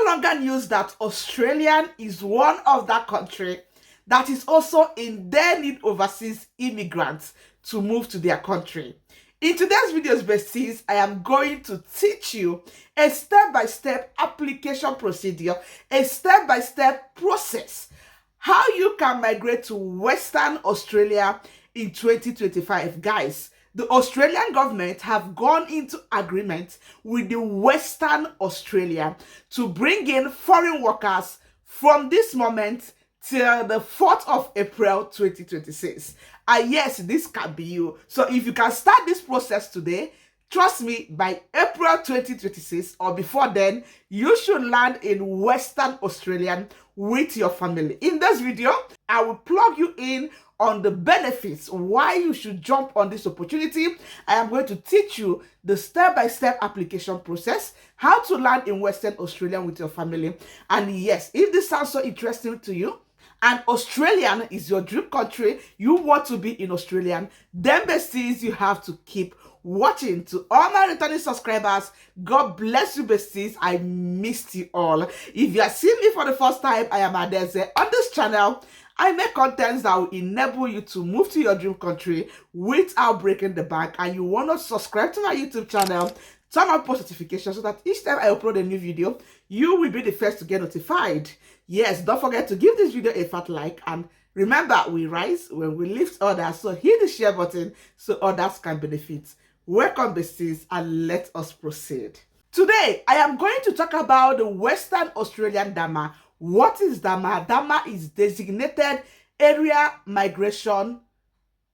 longer news that Australia is one of that country that is also in their need overseas immigrants to move to their country. In today's videos, besties, I am going to teach you a step-by-step application procedure, a step-by-step process, how you can migrate to Western Australia in 2025. Guys, the Australian government have gone into agreement with the Western Australia to bring in foreign workers from this moment till the 4th of April 2026. And yes, this can be you. So if you can start this process today, trust me, by April 2026 or before then, you should land in Western Australia with your family. In this video, I will plug you in on the benefits, why you should jump on this opportunity. I am going to teach you the step-by-step application process, how to land in Western Australia with your family. And yes, if this sounds so interesting to you, and Australian is your dream country, you want to be in Australian, then besties, you have to keep watching. To all my returning subscribers, God bless you, besties. I missed you all. If you are seeing me for the first time, I am Adeze. On this channel, I make contents that will enable you to move to your dream country without breaking the bank. And you want to subscribe to my YouTube channel, turn on post notifications so that each time I upload a new video, you will be the first to get notified. Yes, don't forget to give this video a fat like, and remember, we rise when we lift others, so hit the share button so others can benefit. Welcome, besties, and let us proceed. Today, I am going to talk about the Western Australian DAMA. What is DAMA? DAMA is Designated Area Migration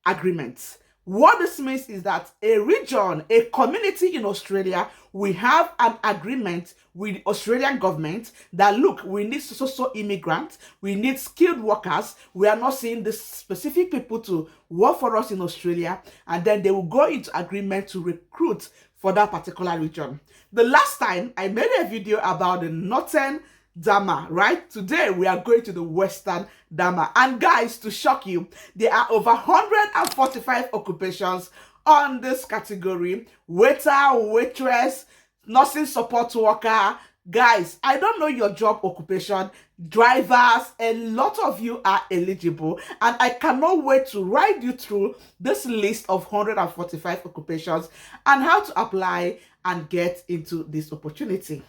Agreement. What this means is that a region, a community in Australia, we have an agreement with the Australian government that, look, we need so immigrants, we need skilled workers. We are not seeing this specific people to work for us in Australia, and then they will go into agreement to recruit for that particular region. The last time I made a video about the Northern DAMA, right? Today we are going to the Western DAMA, and guys, to shock you, there are over 145 occupations on this category: waiter, waitress, nursing support worker. Guys, I don't know your job occupation, drivers, a lot of you are eligible, and I cannot wait to ride you through this list of 145 occupations and how to apply and get into this opportunity.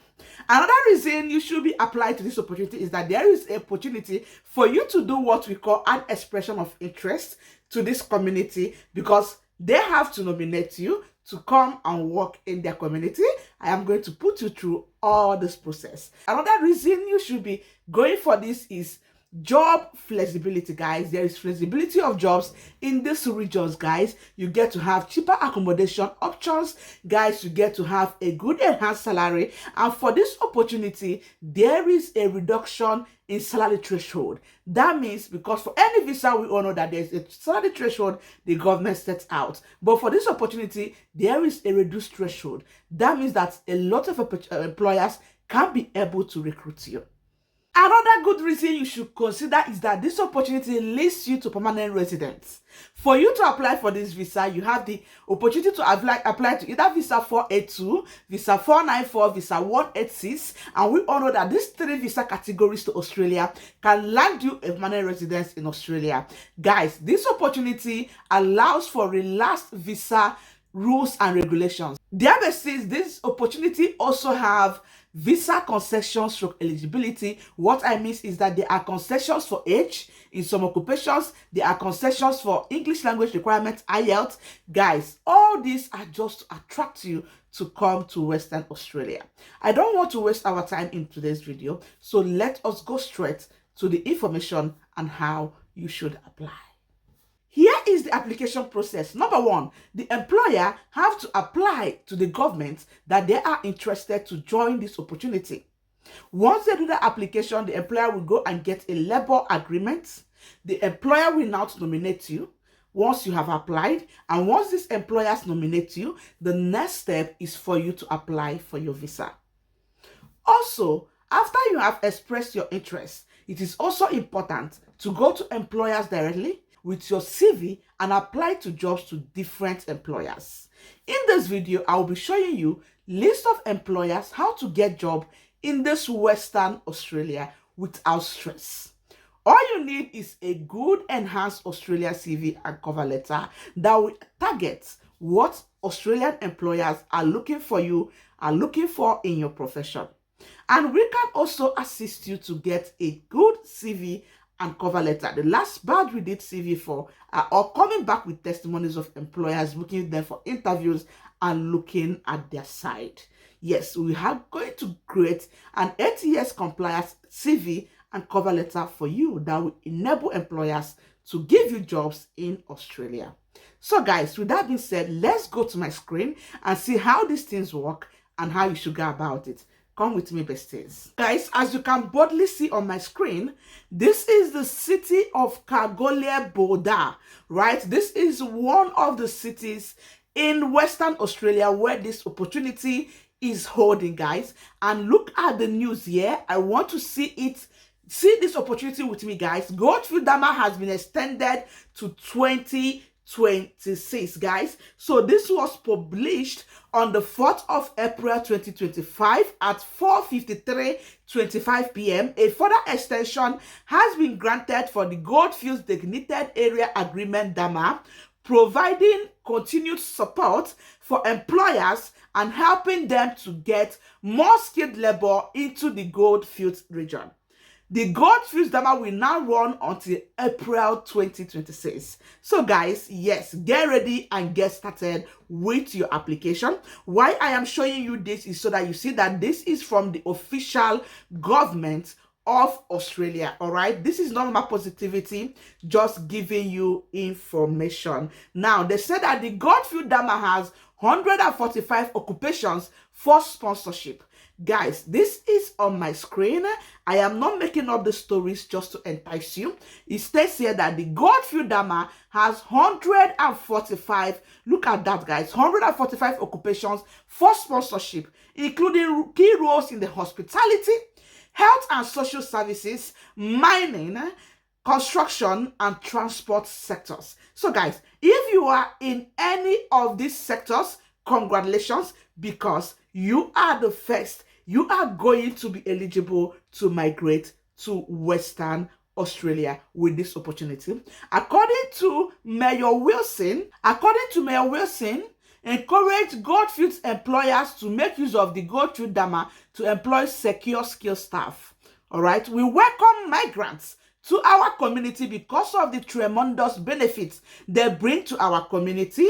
Another reason you should be applied to this opportunity is that there is an opportunity for you to do what we call an expression of interest to this community, because they have to nominate you to come and work in their community. I am going to put you through all this process. Another reason you should be going for this is job flexibility, guys. There is flexibility of jobs in these regions, guys. You get to have cheaper accommodation options, guys. You get to have a good enhanced salary, and for this opportunity there is a reduction in salary threshold. That means, because for any visa we all know that there's a salary threshold the government sets out, but for this opportunity there is a reduced threshold. That means that a lot of employers can be able to recruit you. Another good reason you should consider is that this opportunity leads you to permanent residence. For you to apply for this visa, you have the opportunity to apply to either visa 482, visa 494, visa 186, and we all know that these three visa categories to Australia can land you a permanent residence in Australia. Guys, this opportunity allows for relaxed visa rules and regulations. Thereby, says this opportunity also have visa concessions stroke eligibility. What I mean is that there are concessions for age in some occupations, there are concessions for English language requirements, IELTS. Guys, all these are just to attract you to come to Western Australia. I don't want to waste our time in today's video, so let us go straight to the information and how you should apply. Here is the application process. Number one, the employer have to apply to the government that they are interested to join this opportunity. Once they do the application, the employer will go and get a labor agreement. The employer will now nominate you once you have applied, and once these employers nominate you, the next step is for you to apply for your visa. Also, after you have expressed your interest, it is also important to go to employers directly with your CV and apply to jobs to different employers. In this video, I will be showing you list of employers, how to get job in this Western Australia without stress. All you need is a good enhanced Australia CV and cover letter that will target what Australian employers are looking for in your profession. And we can also assist you to get a good CV and cover letter. The last batch we did CV for are all coming back with testimonies of employers looking them for interviews and looking at their site. Yes, we are going to create an 8 years compliance CV and cover letter for you that will enable employers to give you jobs in Australia. So guys, with that being said, let's go to my screen and see how these things work and how you should go about it. Come with me, besties. Guys, as you can boldly see on my screen, this is the city of Kalgoorlie-Boulder, right? This is one of the cities in Western Australia where this opportunity is holding, guys. And look at the news here. I want to see this opportunity with me, guys. Goldfields DAMA has been extended to 2026, guys. So this was published on the 4th of April 2025 at 4:53:25 p.m. A further extension has been granted for the Goldfields Designated Area Agreement DAMA, providing continued support for employers and helping them to get more skilled labor into the Goldfields region. The Goldfields DAMA will now run until April 2026. So guys, yes, get ready and get started with your application. Why I am showing you this is so that you see that this is from the official government of Australia. All right, this is not my positivity, just giving you information. Now, they said that the Goldfields DAMA has 145 occupations for sponsorship. Guys, this is on my screen. I am not making up the stories just to entice you. It states here that the Goldfields DAMA has 145, look at that, guys, 145 occupations for sponsorship, including key roles in the hospitality, health and social services, mining, construction, and transport sectors. So guys, if you are in any of these sectors, congratulations, because you are the first. You are going to be eligible to migrate to Western Australia with this opportunity. According to Mayor Wilson, encourage Goldfields employers to make use of the Goldfields DAMA to employ secure skilled staff. All right, we welcome migrants to our community because of the tremendous benefits they bring to our community.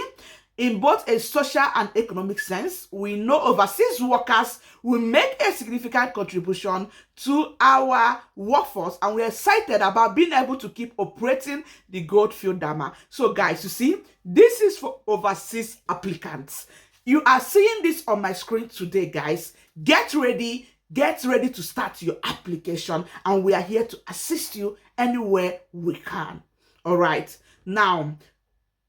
In both a social and economic sense, we know overseas workers will make a significant contribution to our workforce, and we're excited about being able to keep operating the Goldfields DAMA. So guys, you see, this is for overseas applicants. You are seeing this on my screen today, guys. Get ready to start your application, and we are here to assist you anywhere we can. All right, now,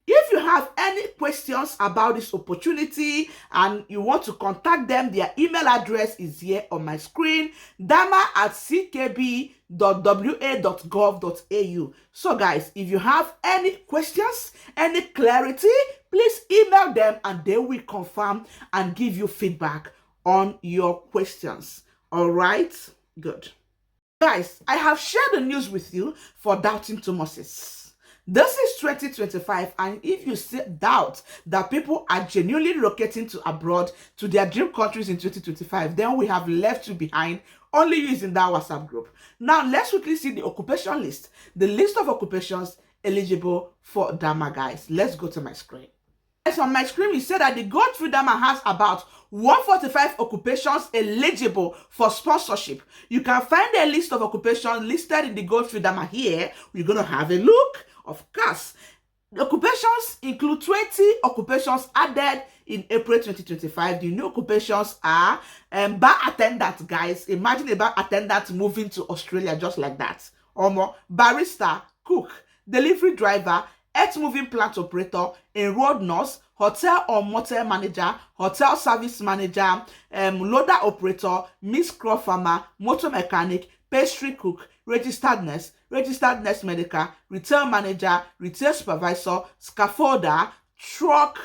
if you have any questions about this opportunity and you want to contact them, their email address is here on my screen, dama@ckb.wa.gov.au. So guys, if you have any questions, any clarity, please email them and they will confirm and give you feedback on your questions. All right, good. Guys, I have shared the news with you for Doubting Thomases. This is 2025, and if you doubt that people are genuinely relocating to abroad to their dream countries in 2025, then we have left you behind only using that WhatsApp group. Now, let's quickly see the occupation list, the list of occupations eligible for DAMA, guys. Let's go to my screen. As on my screen, we said that the Goldfields DAMA has about 145 occupations eligible for sponsorship. You can find a list of occupations listed in the Goldfields DAMA here. We're going to have a look. Of course, the occupations include 20 occupations added in April 2025. The new occupations are bar attendant, guys. Imagine a bar attendant moving to Australia just like that. Or more, barista, cook, delivery driver, earth moving plant operator, enrolled nurse, hotel or motel manager, hotel service manager, loader operator, mixed crop farmer, motor mechanic, pastry cook, registered nurse medical, retail manager, retail supervisor, scaffolder, truck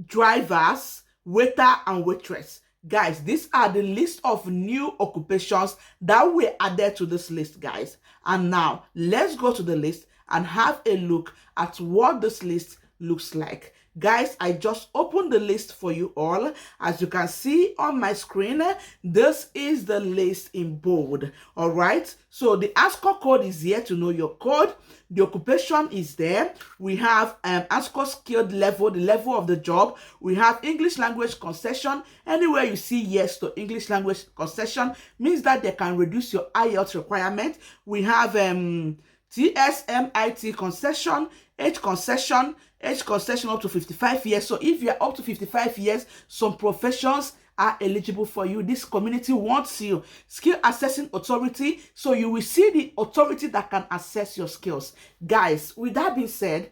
drivers, waiter and waitress. Guys, these are the list of new occupations that were added to this list, guys. And now let's go to the list and have a look at what this list looks like. Guys, I just opened the list for you all. As you can see on my screen, this is the list in bold. All right, so the ASCO code is here to know your code. The occupation is there. We have ASCO skilled level, the level of the job. We have English language concession. Anywhere you see yes to English language concession means that they can reduce your IELTS requirement. We have TSMIT concession, age concession up to 55 years. So if you're up to 55 years, some professions are eligible for you. This community wants you. Skill assessing authority, so you will see the authority that can assess your skills. Guys, with that being said,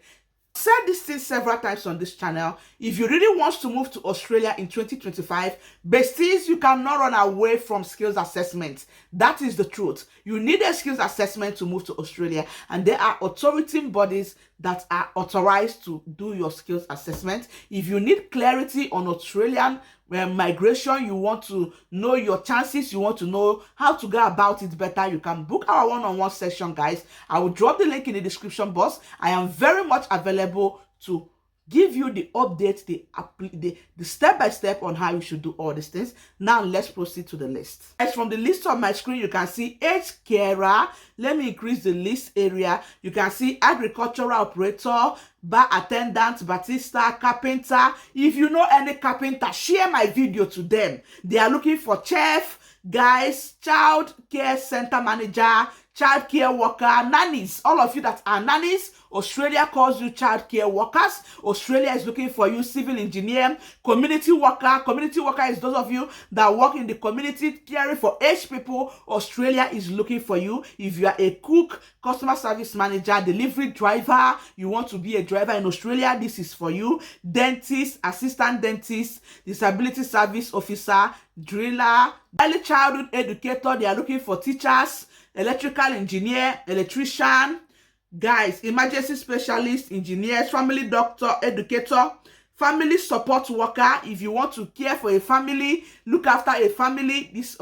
I've said this thing several times on this channel. If you really want to move to Australia in 2025, besties, you cannot run away from skills assessment. That is the truth. You need a skills assessment to move to Australia, and there are authority bodies that are authorized to do your skills assessment. If you need clarity on Australian migration, you want to know your chances, you want to know how to go about it better, you can book our one-on-one session, guys. I will drop the link in the description box. I am very much available to give you the update, the step-by-step on how you should do all these things. Now let's proceed to the list. As from the list on my screen, you can see age carer. Let me increase the list area. You can see agricultural operator, bar attendant, barista, carpenter. If you know any carpenter, share my video to them. They are looking for chef, guys, child care center manager, child care worker, nannies. All of you that are nannies, Australia calls you child care workers. Australia is looking for you civil engineer, community worker. Community worker is those of you that work in the community caring for aged people. Australia is looking for you. If you are a cook, customer service manager, delivery driver, you want to be a driver in Australia, this is for you. Dentist, assistant dentist, disability service officer, driller, early childhood educator. They are looking for teachers, electrical engineer, electrician, guys, emergency specialist, engineers, family doctor, educator, family support worker. If you want to care for a family, look after a family, this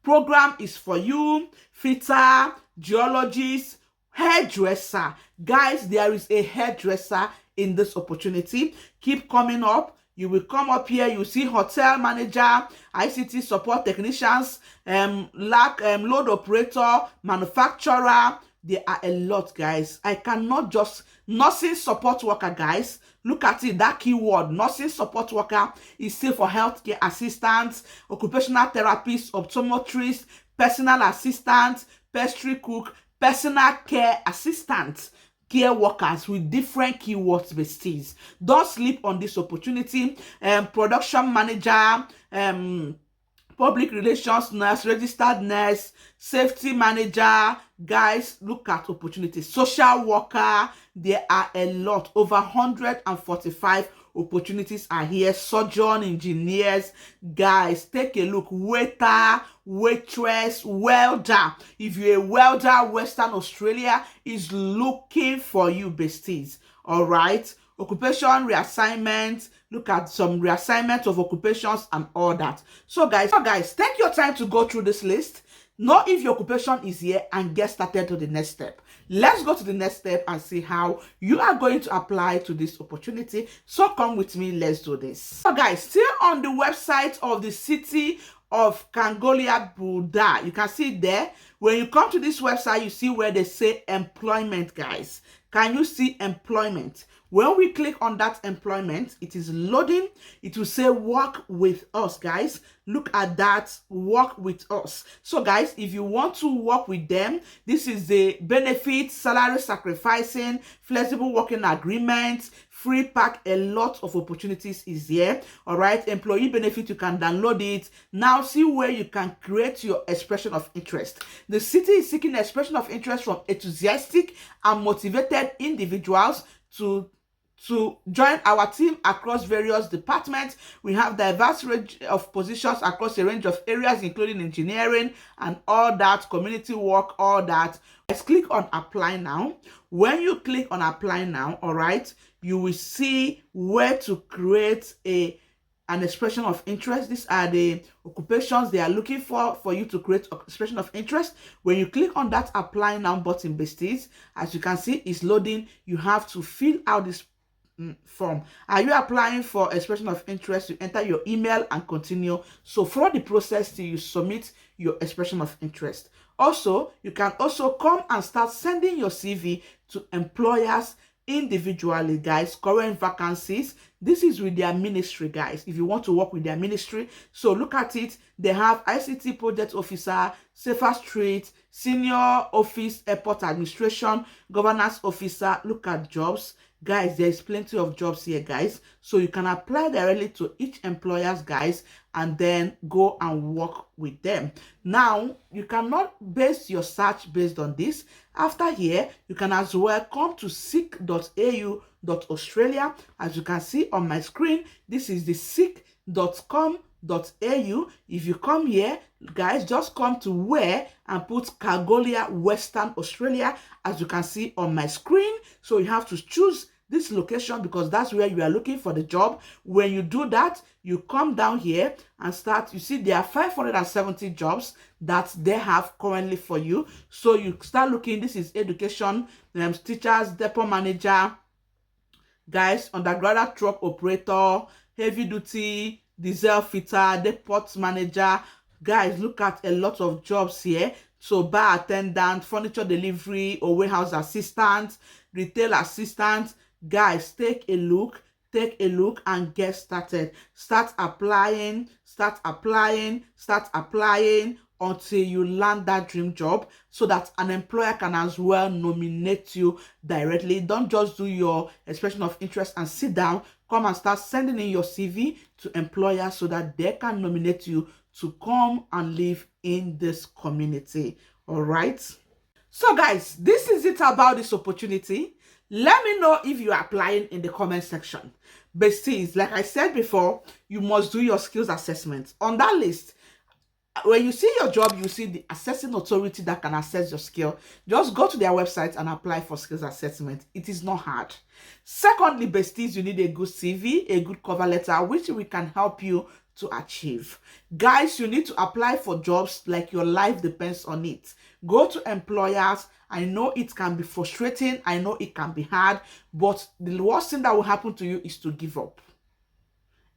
program is for you. Fitter, geologist, hairdresser. Guys, there is a hairdresser in this opportunity. Keep coming up. You will come up here, you see hotel manager, ICT support technicians, load operator, manufacturer. There are a lot, guys. I cannot just nursing support worker, guys. Look at it, that keyword, nursing support worker is still for healthcare assistants, occupational therapist, optometrist, personal assistant, pastry cook, personal care assistant. Care workers with different keywords, besties. Don't sleep on this opportunity. Production manager, public relations nurse, registered nurse, safety manager. Guys, look at opportunities. Social worker, there are a lot. Over 145 opportunities are here. Surgeon, engineers. Guys, take a look. Waiter, waitress, welder. If you're a welder, Western Australia is looking for you, besties. All right. Occupation reassignment. Look at some reassignment of occupations and all that. So guys, take your time to go through this list. Know if your occupation is here and get started to the next step. Let's go to the next step and see how you are going to apply to this opportunity. So come with me, let's do this. So guys, still on the website of the city of Kalgoorlie-Boulder. You can see there, when you come to this website, you see where they say employment, guys. Can you see employment? When we click on that employment, it is loading. It will say work with us, guys. Look at that, work with us. So guys, if you want to work with them, this is the benefit, salary sacrificing, flexible working agreements, free pack. A lot of opportunities is here. All right, employee benefit, you can download it. Now see where you can create your expression of interest. The city is seeking expression of interest from enthusiastic and motivated individuals to join our team across various departments. We have diverse range of positions across a range of areas, including engineering and all that, community work, all that. Let's click on apply now. When you click on apply now, all right, you will see where to create a an expression of interest. These are the occupations they are looking for you to create expression of interest. When you click on that apply now button, besties, as you can see, it's loading. You have to fill out this form. Are you applying for expression of interest? You enter your email and continue. So follow the process till you submit your expression of interest. Also, you can also come and start sending your CV to employers individually, guys. Current vacancies, this is with their ministry, guys, if you want to work with their ministry. So look at it. They have ICT project officer, safer street, senior office, airport administration, governance officer. Look at jobs, guys. There's plenty of jobs here, guys, so you can apply directly to each employers, guys, and then go and work with them. Now, you cannot base your search based on this. After here, you can as well come to seek.au.australia. As you can see on my screen, this is the seek.com.au. If you come here, guys, just come to where and put Kalgoorlie, Western Australia, as you can see on my screen. So you have to choose this location because that's where you are looking for the job. When you do that, you come down here and start. You see there are 570 jobs that they have currently for you. So you start looking. This is education, teachers, depot manager, guys, undergraduate truck operator, heavy duty diesel fitter, depot manager. Guys, look at a lot of jobs here. So bar attendant, furniture delivery or warehouse assistant, retail assistant. Guys, take a look and get started. Start applying until you land that dream job, so that an employer can as well nominate you directly. Don't just do your expression of interest and sit down. Come and start sending in your CV to employers so that they can nominate you to come and live in this community. All right, so guys, this is it about this opportunity. Let me know if you are applying in the comment section. Besties, like I said before, you must do your skills assessment. On that list, when you see your job, you see the assessing authority that can assess your skill. Just go to their website and apply for skills assessment. It is not hard. Secondly, besties, you need a good CV, a good cover letter, which we can help you to achieve. Guys, you need to apply for jobs like your life depends on it. Go to employers. I know it can be frustrating. I know it can be hard, but the worst thing that will happen to you is to give up.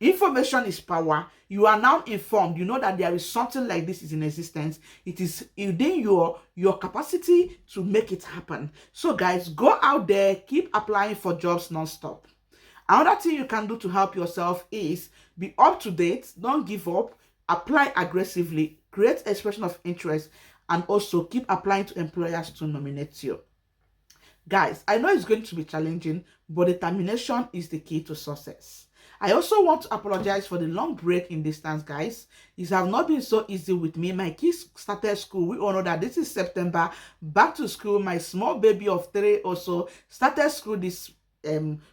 Information is power. You are now informed. You know that there is something like this is in existence. It is within your capacity to make it happen. So guys, go out there, keep applying for jobs non-stop. Another thing you can do to help yourself is be up to date. Don't give up. Apply aggressively. Create expression of interest. And also keep applying to employers to nominate you. Guys, I know it's going to be challenging, but determination is the key to success. I also want to apologize for the long break in distance, guys. It has not been so easy with me. My kids started school. We all know that this is September. Back to school. My small baby of 3 also started school this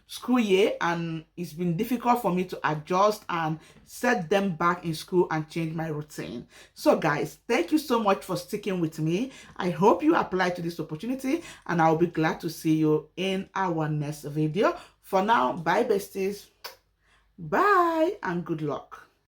school year, and it's been difficult for me to adjust and set them back in school and change my routine. So guys, thank you so much for sticking with me. I hope you apply to this opportunity, and I'll be glad to see you in our next video. For now, bye besties, bye and good luck.